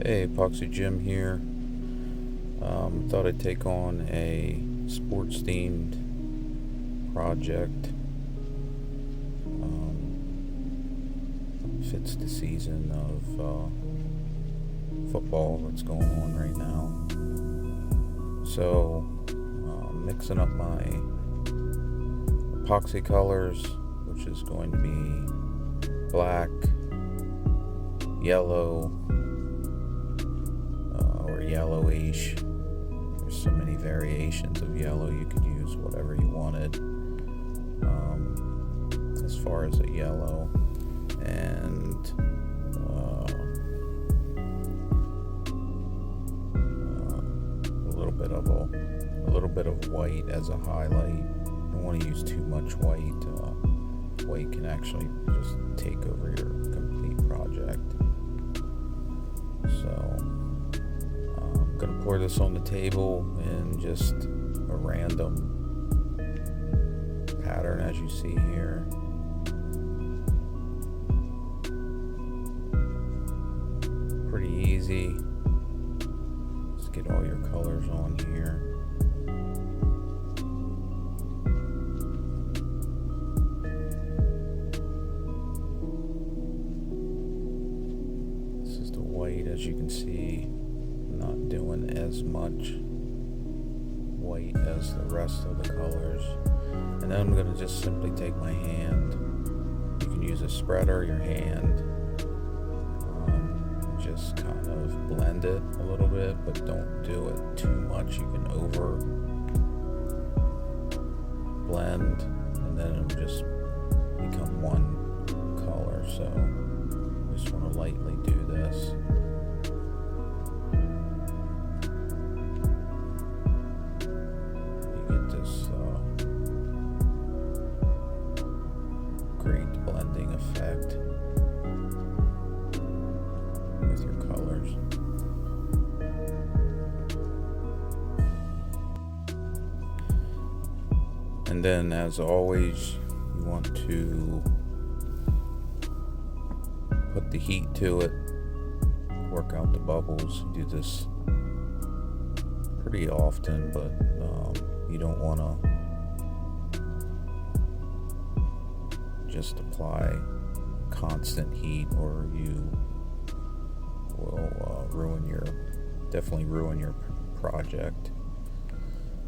Hey, Epoxy Jim here. Thought I'd take on a sports themed project. Fits the season of football that's going on right now. So, mixing up my epoxy colors, which is going to be black, yellow, or yellowish. There's so many variations of yellow. You could use whatever you wanted as far as a yellow, and a little bit of white as a highlight. You don't want to use too much white. White can actually just take over your complete project. So I'm going to pour this on the table in just a random pattern, as you see here. Pretty easy. Just get all your colors on here. This is the white, as you can see. I'm not doing as much white as the rest of the colors. And then I'm going to just simply take my hand. You can use a spreader, your hand. Just kind of blend it a little bit, but don't do it too much. You can over blend, and then it'll just become one color. So just want to lightly do this. You get this great blending effect with your colors. And then, as always, you want to put the heat to it, work out the bubbles. Do this pretty often, but you don't want to just apply constant heat, or you will definitely ruin your project.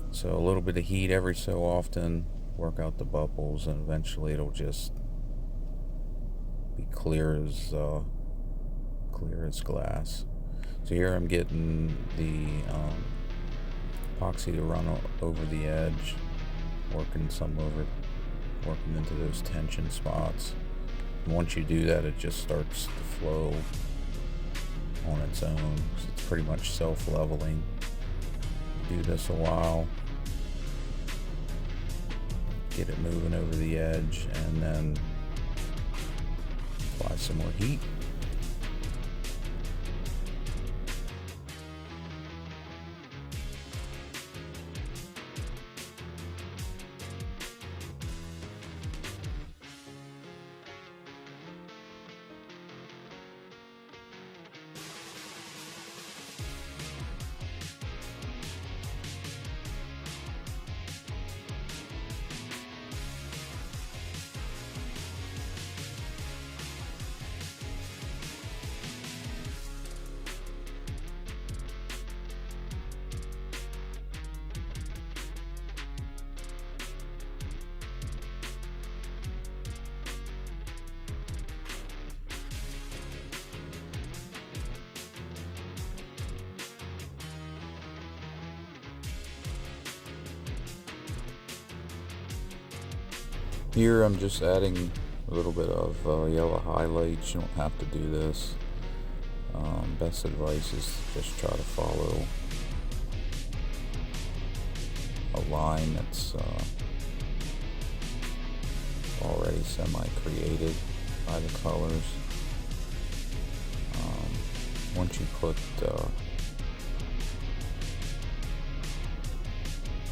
So a little bit of heat every so often, work out the bubbles, and eventually it'll just be clear as glass. So here I'm getting the epoxy to run over the edge, working into those tension spots. And once you do that, it just starts to flow on its own. So it's pretty much self-leveling. Do this a while, get it moving over the edge, and then apply some more heat. Here I'm just adding a little bit of yellow highlights. You don't have to do this. Best advice is just try to follow a line that's already semi-created by the colors. Once you put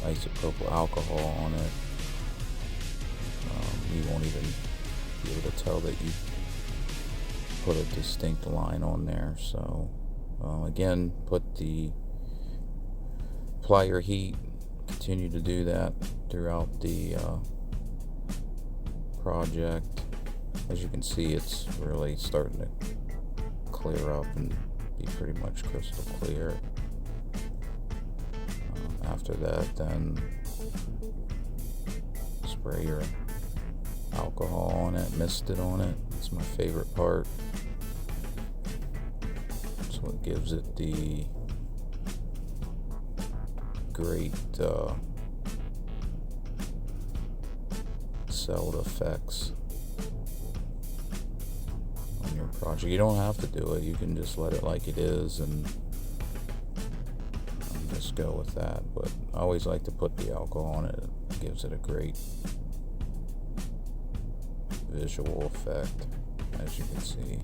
isopropyl alcohol on it, you won't even be able to tell that you put a distinct line on there. So Again, apply your heat, continue to do that throughout the project. As you can see, it's really starting to clear up and be pretty much crystal clear. After that, then spray your alcohol on it, mist it on it. It's my favorite part. So it gives it the great celled effects on your project. You don't have to do it. You can just let it like it is and just go with that. But I always like to put the alcohol on it. It gives it a great visual effect, as you can see.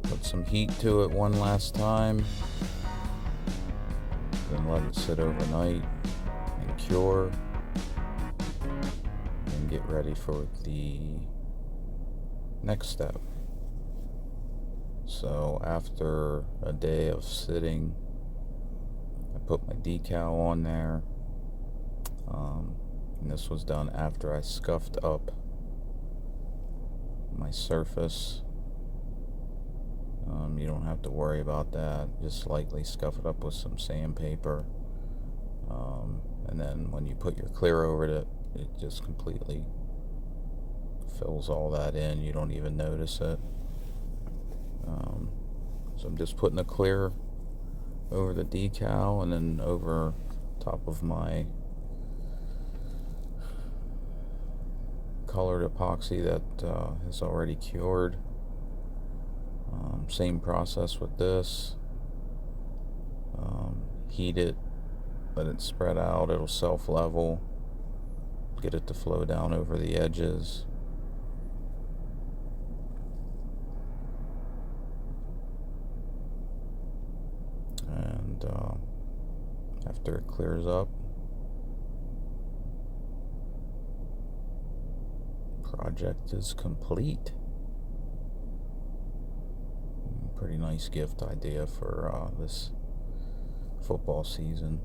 Put some heat to it one last time, then let it sit overnight and cure, and get ready for the next step. So after a day of sitting, I put my decal on there, and this was done after I scuffed up my surface. You don't have to worry about that. Just lightly scuff it up with some sandpaper, and then when you put your clear over it, it just completely fills all that in. You don't even notice it. So I'm just putting the clear over the decal and then over top of my colored epoxy that is already cured. Same process with this. Heat it, let it spread out, it'll self-level, get it to flow down over the edges. And after it clears up, project is complete. Pretty nice gift idea for this football season.